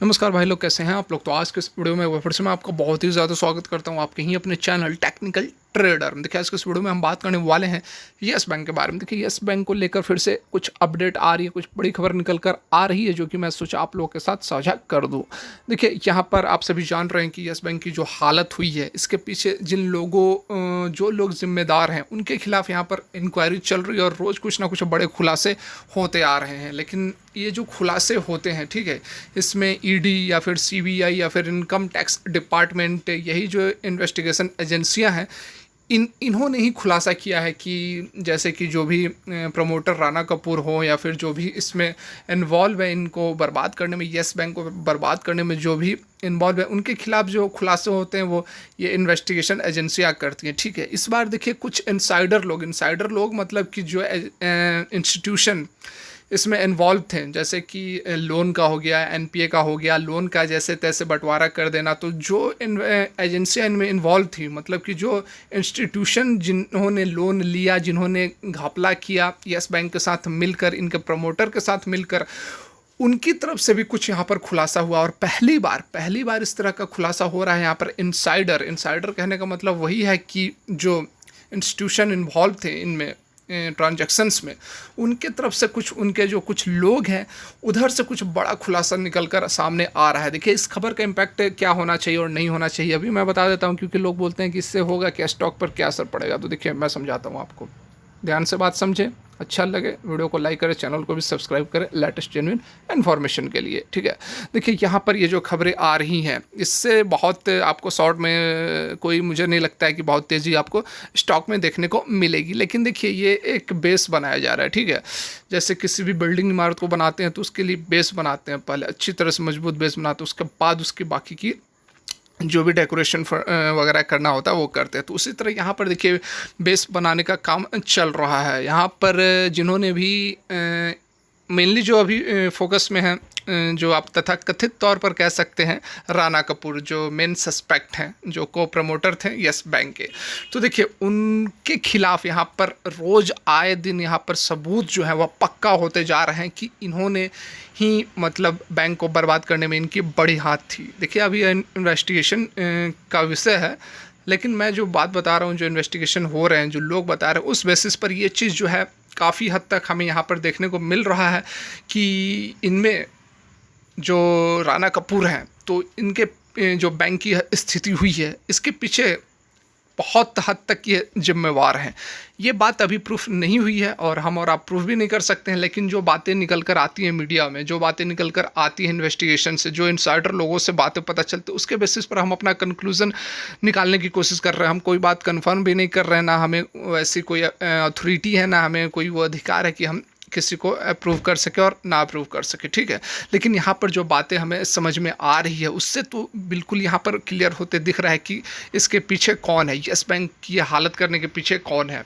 नमस्कार भाई लोग, कैसे हैं आप लोग। तो आज के इस वीडियो में फिर से मैं आपका बहुत ही ज़्यादा स्वागत करता हूं आपके ही अपने चैनल टेक्निकल ट्रेडर में। देखिए आज के इस वीडियो में हम बात करने वाले हैं यस बैंक के बारे में। देखिए यस बैंक को लेकर फिर से कुछ अपडेट आ रही है, कुछ बड़ी खबर निकल कर आ रही है जो कि मैं सोचा आप लोगों के साथ साझा कर दूं। देखिए यहाँ पर आप सभी जान रहे हैं कि यस बैंक की जो हालत हुई है, इसके पीछे जिन लोगों जो लोग जिम्मेदार हैं उनके खिलाफ यहाँ पर इंक्वायरी चल रही है और रोज़ कुछ ना कुछ बड़े खुलासे होते आ रहे हैं। लेकिन ये जो खुलासे होते हैं, ठीक है, इसमें ईडी या फिर सीबीआई या फिर इनकम टैक्स डिपार्टमेंट, यही जो इन्वेस्टिगेशन एजेंसियां हैं, इन्होंने ही खुलासा किया है कि जैसे कि जो भी प्रमोटर राणा कपूर हो या फिर जो भी इसमें इन्वॉल्व है, इनको बर्बाद करने में, यस बैंक को बर्बाद करने में जो भी इन्वॉल्व है, उनके खिलाफ जो खुलासे होते हैं वो ये इन्वेस्टिगेशन एजेंसियां करती हैं। ठीक है, इस बार देखिए कुछ इनसाइडर लोग मतलब कि जो इंस्टीट्यूशन इसमें इन्वॉल्व थे, जैसे कि लोन का हो गया, एनपीए का हो गया, लोन का जैसे तैसे बंटवारा कर देना। तो जो एजेंसियाँ इनमें इन्वॉल्व थी, मतलब कि जो इंस्टीट्यूशन जिन्होंने लोन लिया, जिन्होंने घपला किया यस बैंक के साथ मिलकर, इनके प्रमोटर के साथ मिलकर, उनकी तरफ से भी कुछ यहाँ पर खुलासा हुआ। और पहली बार इस तरह का खुलासा हो रहा है यहाँ पर। इंसाइडर कहने का मतलब वही है कि जो इंस्टीट्यूशन इन्वॉल्व थे इनमें ट्रांजैक्शंस में, उनके तरफ से कुछ, उनके जो कुछ लोग हैं उधर से कुछ बड़ा खुलासा निकल कर सामने आ रहा है। देखिए इस खबर का इम्पैक्ट क्या होना चाहिए और नहीं होना चाहिए अभी मैं बता देता हूं, क्योंकि लोग बोलते हैं कि इससे होगा क्या, स्टॉक पर क्या असर पड़ेगा। तो देखिए मैं समझाता हूं आपको, ध्यान से बात समझें। अच्छा लगे वीडियो को लाइक करें, चैनल को भी सब्सक्राइब करें लेटेस्ट जेन्युइन इन्फॉर्मेशन के लिए। ठीक है, देखिए यहाँ पर ये जो खबरें आ रही हैं, इससे बहुत आपको शॉर्ट में कोई, मुझे नहीं लगता है कि बहुत तेज़ी आपको स्टॉक में देखने को मिलेगी। लेकिन देखिए ये एक बेस बनाया जा रहा है। ठीक है, जैसे किसी भी बिल्डिंग इमारत को बनाते हैं तो उसके लिए बेस बनाते हैं, पहले अच्छी तरह से मजबूत बेस बनाते हैं, उसके बाद उसकी बाकी की जो भी डेकोरेशन वगैरह करना होता है वो करते हैं। तो उसी तरह यहाँ पर देखिए बेस बनाने का काम चल रहा है। यहाँ पर जिन्होंने भी मेनली जो अभी फोकस में है, जो आप तथा कथित तौर पर कह सकते हैं राणा कपूर, जो मेन सस्पेक्ट हैं, जो को प्रमोटर थे यस बैंक के। तो देखिए उनके खिलाफ यहाँ पर रोज़ आए दिन यहाँ पर सबूत जो है वह पक्का होते जा रहे हैं कि इन्होंने ही मतलब बैंक को बर्बाद करने में इनकी बड़ी हाथ थी। देखिए अभी इन्वेस्टिगेशन का विषय है, लेकिन मैं जो बात बता रहा हूँ, जो इन्वेस्टिगेशन हो रहे हैं, जो लोग बता रहे हैं, उस बेसिस पर ये चीज़ जो है काफ़ी हद तक हमें यहाँ पर देखने को मिल रहा है कि इनमें जो राणा कपूर हैं, तो इनके जो बैंक की स्थिति हुई है, इसके पीछे बहुत हद तक ये जिम्मेवार हैं। ये बात अभी प्रूफ नहीं हुई है और हम और आप प्रूफ भी नहीं कर सकते हैं, लेकिन जो बातें निकल कर आती हैं मीडिया में, जो बातें निकल कर आती हैं इन्वेस्टिगेशन से, जो इनसाइडर लोगों से बातें पता चलती, उसके बेसिस पर हम अपना कंक्लूजन निकालने की कोशिश कर रहे हैं। हम कोई बात कन्फर्म भी नहीं कर रहे हैं, ना हमें वैसी कोई अथॉरिटी है, ना हमें कोई वो अधिकार है कि हम किसी को अप्रूव कर सके और ना अप्रूव कर सके। ठीक है, लेकिन यहाँ पर जो बातें हमें समझ में आ रही है उससे तो बिल्कुल यहाँ पर क्लियर होते दिख रहा है कि इसके पीछे कौन है, यस बैंक की हालत करने के पीछे कौन है।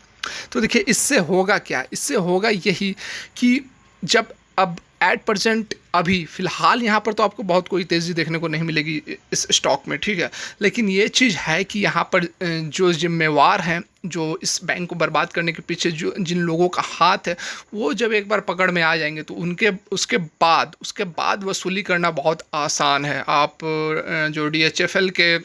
तो देखिए इससे होगा क्या, इससे होगा यही कि जब अब एट परसेंट अभी फ़िलहाल यहाँ पर तो आपको बहुत कोई तेज़ी देखने को नहीं मिलेगी इस स्टॉक में। ठीक है, लेकिन ये चीज़ है कि यहाँ पर जो जिम्मेवार हैं, जो इस बैंक को बर्बाद करने के पीछे जो जिन लोगों का हाथ है, वो जब एक बार पकड़ में आ जाएंगे तो उनके उसके बाद वसूली करना बहुत आसान है। आप जो डीएचएफएल के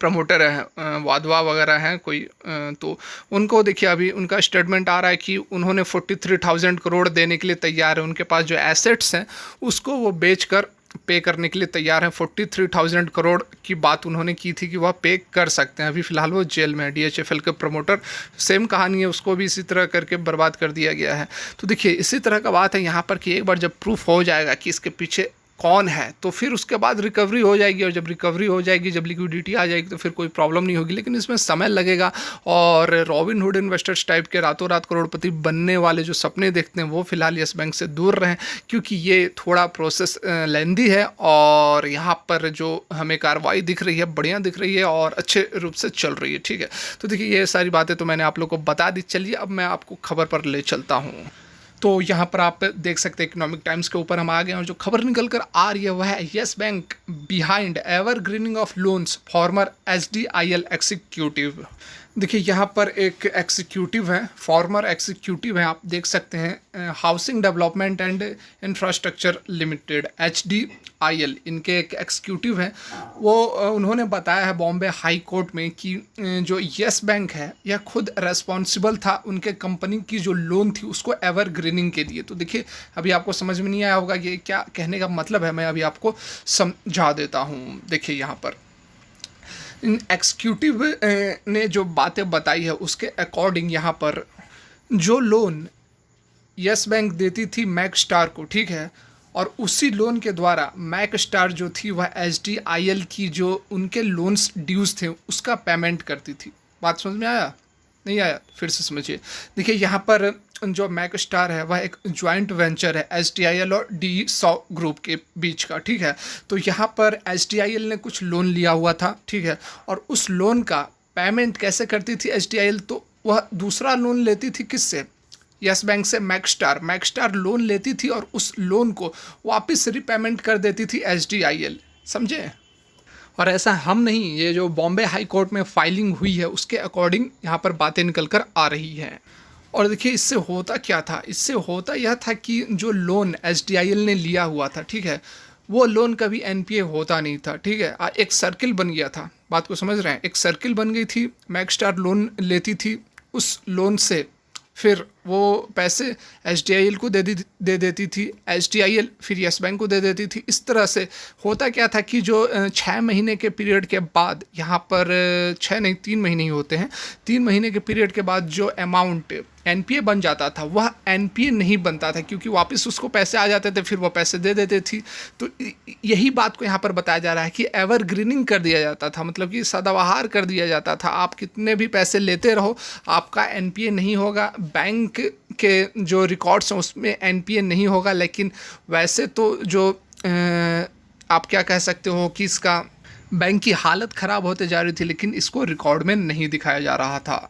प्रमोटर हैं, वाधवा वगैरह हैं कोई, तो उनको देखिए अभी उनका स्टेटमेंट आ रहा है कि उन्होंने 43,000 करोड़ देने के लिए तैयार है। उनके पास जो एसेट्स हैं उसको वो बेच कर पे करने के लिए तैयार हैं। 43,000 करोड़ की बात उन्होंने की थी कि वह पे कर सकते हैं। अभी फ़िलहाल वो जेल में है। डीएचएफएल के प्रमोटर, सेम कहानी है, उसको भी इसी तरह करके बर्बाद कर दिया गया है। तो देखिए इसी तरह का बात है यहाँ पर कि एक बार जब प्रूफ हो जाएगा कि इसके पीछे कौन है, तो फिर उसके बाद रिकवरी हो जाएगी, और जब रिकवरी हो जाएगी, जब लिक्विडिटी आ जाएगी, तो फिर कोई प्रॉब्लम नहीं होगी। लेकिन इसमें समय लगेगा, और रॉबिन हुड इन्वेस्टर्स टाइप के रातों रात करोड़पति बनने वाले जो सपने देखते हैं वो फिलहाल यस बैंक से दूर रहें, क्योंकि ये थोड़ा प्रोसेस लेंदी है। और यहाँ पर जो हमें कार्रवाई दिख रही है बढ़िया दिख रही है और अच्छे रूप से चल रही है। ठीक है, तो देखिए ये सारी बातें तो मैंने आप लोग को बता दी। चलिए अब मैं आपको खबर पर ले चलता हूँ। तो यहाँ पर आप देख सकते हैं इकोनॉमिक टाइम्स के ऊपर हम आ गए, और जो खबर निकल कर आ रही है वह है Yes Bank behind evergreening of loans former SDIL executive. देखिए यहाँ पर एक एग्जीक्यूटिव है, फॉर्मर एग्जीक्यूटिव है, आप देख सकते हैं, housing development and infrastructure limited HDIL, इनके एक एग्जीक्यूटिव हैं। वो उन्होंने बताया है बॉम्बे हाई कोर्ट में कि जो येस बैंक है यह खुद रेस्पॉन्सिबल था उनके कंपनी की जो लोन थी उसको एवरग्रीनिंग के लिए। तो देखिए अभी आपको समझ में नहीं आया होगा ये क्या कहने का मतलब है, मैं अभी आपको समझा देता हूँ। देखिए यहाँ पर एग्जीक्यूटिव ने जो बातें बताई है उसके अकॉर्डिंग यहाँ पर जो लोन यस बैंक देती थी मैक स्टार को, ठीक है, और उसी लोन के द्वारा मैक स्टार जो थी वह HDIL की जो उनके लोन्स ड्यूज थे उसका पेमेंट करती थी। बात समझ में आया? नहीं आया? फिर से समझिए। देखिए यहाँ पर जो मैक स्टार है वह एक जॉइंट वेंचर है HDIL और DE100 ग्रुप के बीच का, ठीक है। तो यहाँ पर HDIL ने कुछ लोन लिया हुआ था, ठीक है, और उस लोन का पेमेंट कैसे करती थी HDIL? तो वह दूसरा लोन लेती थी किससे? यस बैंक से मैक स्टार लोन लेती थी और उस लोन को वापस रिपेमेंट कर देती थी HDIL, समझे? और ऐसा हम नहीं, ये जो बॉम्बे हाई कोर्ट में फाइलिंग हुई है उसके अकॉर्डिंग यहाँ पर बातें निकल कर आ रही हैं। और देखिए इससे होता क्या था, इससे होता यह था कि जो लोन HDIL ने लिया हुआ था, ठीक है, वो लोन कभी NPA होता नहीं था, ठीक है। एक सर्किल बन गया था, बात को समझ रहे हैं, एक सर्किल बन गई थी। मैक स्टार लोन लेती थी, उस लोन से फिर वो पैसे HDIL को दे देती थी, HDIL फिर यस बैंक को दे देती थी। इस तरह से होता क्या था कि जो 6 महीने के पीरियड के बाद, यहाँ पर 6 नहीं 3 महीने ही होते हैं, 3 महीने के पीरियड के बाद जो अमाउंट NPA बन जाता था वह NPA नहीं बनता था, क्योंकि वापस उसको पैसे आ जाते थे, फिर वो पैसे दे देते थी। तो यही बात को यहाँ पर बताया जा रहा है कि एवरग्रीनिंग कर दिया जाता था, मतलब कि सदाबहार कर दिया जाता था। आप कितने भी पैसे लेते रहो, आपका NPA नहीं होगा, बैंक के जो रिकॉर्ड्स हैं उसमें NPA नहीं होगा। लेकिन वैसे तो जो आप क्या कह सकते हो कि इसका बैंक की हालत ख़राब होते जा रही थी, लेकिन इसको रिकॉर्ड में नहीं दिखाया जा रहा था।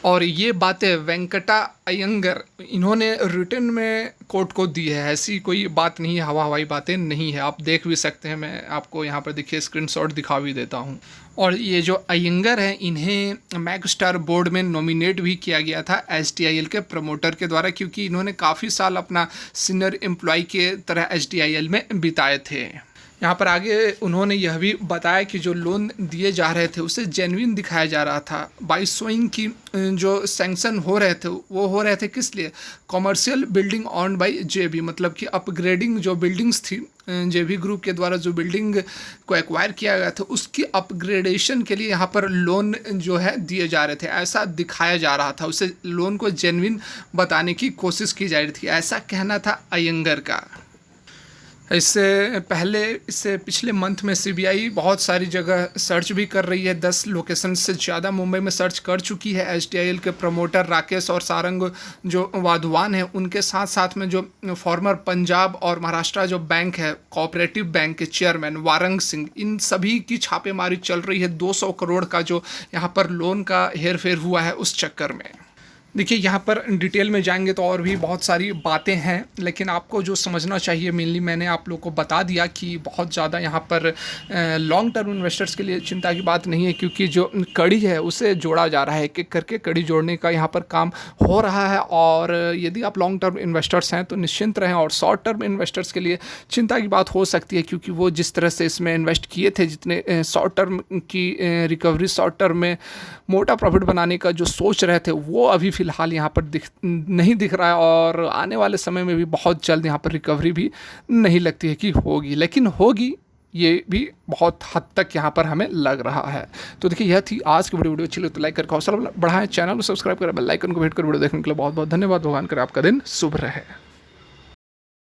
और ये बातें वेंकटा अयंगर इन्होंने रिटर्न में कोर्ट को दी है, ऐसी कोई बात नहीं है, हवाई बातें नहीं है। आप देख भी सकते हैं, मैं आपको यहाँ पर देखिए स्क्रीनशॉट दिखा भी देता हूँ। और ये जो अयंगर हैं इन्हें मैक स्टार बोर्ड में नॉमिनेट भी किया गया था HDIL के प्रमोटर के द्वारा, क्योंकि इन्होंने काफ़ी साल अपना सीनियर एम्प्लॉय के तरह HDIL में बिताए थे। यहाँ पर आगे उन्होंने यह भी बताया कि जो लोन दिए जा रहे थे उसे जेन्युइन दिखाया जा रहा था बाई शोइंग की जो सैंक्शन हो रहे थे वो हो रहे थे किस लिए? Commercial building on by JB, मतलब कि अपग्रेडिंग जो बिल्डिंग्स थी JB ग्रुप के द्वारा जो बिल्डिंग को एक्वायर किया गया था उसकी अपग्रेडेशन के लिए यहाँ पर लोन जो है दिए जा रहे थे, ऐसा दिखाया जा रहा था। उसे लोन को जेन्युइन बताने की कोशिश की जा रही थी, ऐसा कहना था अयंगर का। इससे पिछले मंथ में CBI बहुत सारी जगह सर्च भी कर रही है, 10 लोकेशन से ज़्यादा मुंबई में सर्च कर चुकी है। HDIL के प्रमोटर राकेश और सारंग जो वाधवान हैं उनके साथ साथ में जो फॉर्मर पंजाब और महाराष्ट्र जो बैंक है कोऑपरेटिव बैंक के चेयरमैन वारंग सिंह, इन सभी की छापेमारी चल रही है। 200 करोड़ का जो यहाँ पर लोन का हेरफेर हुआ है उस चक्कर में। देखिए यहाँ पर डिटेल में जाएंगे तो और भी बहुत सारी बातें हैं, लेकिन आपको जो समझना चाहिए मेनली मैंने आप लोग को बता दिया कि बहुत ज़्यादा यहाँ पर लॉन्ग टर्म इन्वेस्टर्स के लिए चिंता की बात नहीं है, क्योंकि जो कड़ी है उसे जोड़ा जा रहा है, एक एक करके कड़ी जोड़ने का यहाँ पर काम हो रहा है। और यदि आप लॉन्ग टर्म इन्वेस्टर्स हैं तो निश्चिंत रहें, और शॉर्ट टर्म इन्वेस्टर्स के लिए चिंता की बात हो सकती है, क्योंकि वो जिस तरह से इसमें इन्वेस्ट किए थे, जितने शॉर्ट टर्म की रिकवरी, शॉर्ट टर्म में मोटा प्रॉफिट बनाने का जो सोच रहे थे वो अभी फ़िलहाल यहाँ पर नहीं दिख रहा है, और आने वाले समय में भी बहुत जल्द यहाँ पर रिकवरी भी नहीं लगती है कि होगी, लेकिन होगी ये भी बहुत हद तक यहाँ पर हमें लग रहा है। तो देखिए यह थी आज की वीडियो अच्छी लगी तो लाइक करके हौसला बढ़ाएं, चैनल को सब्सक्राइब करें, बेल आइकन को हिट कर वीडियो देखने के लिए बहुत बहुत धन्यवाद। भगवान करे आपका दिन शुभ रहे।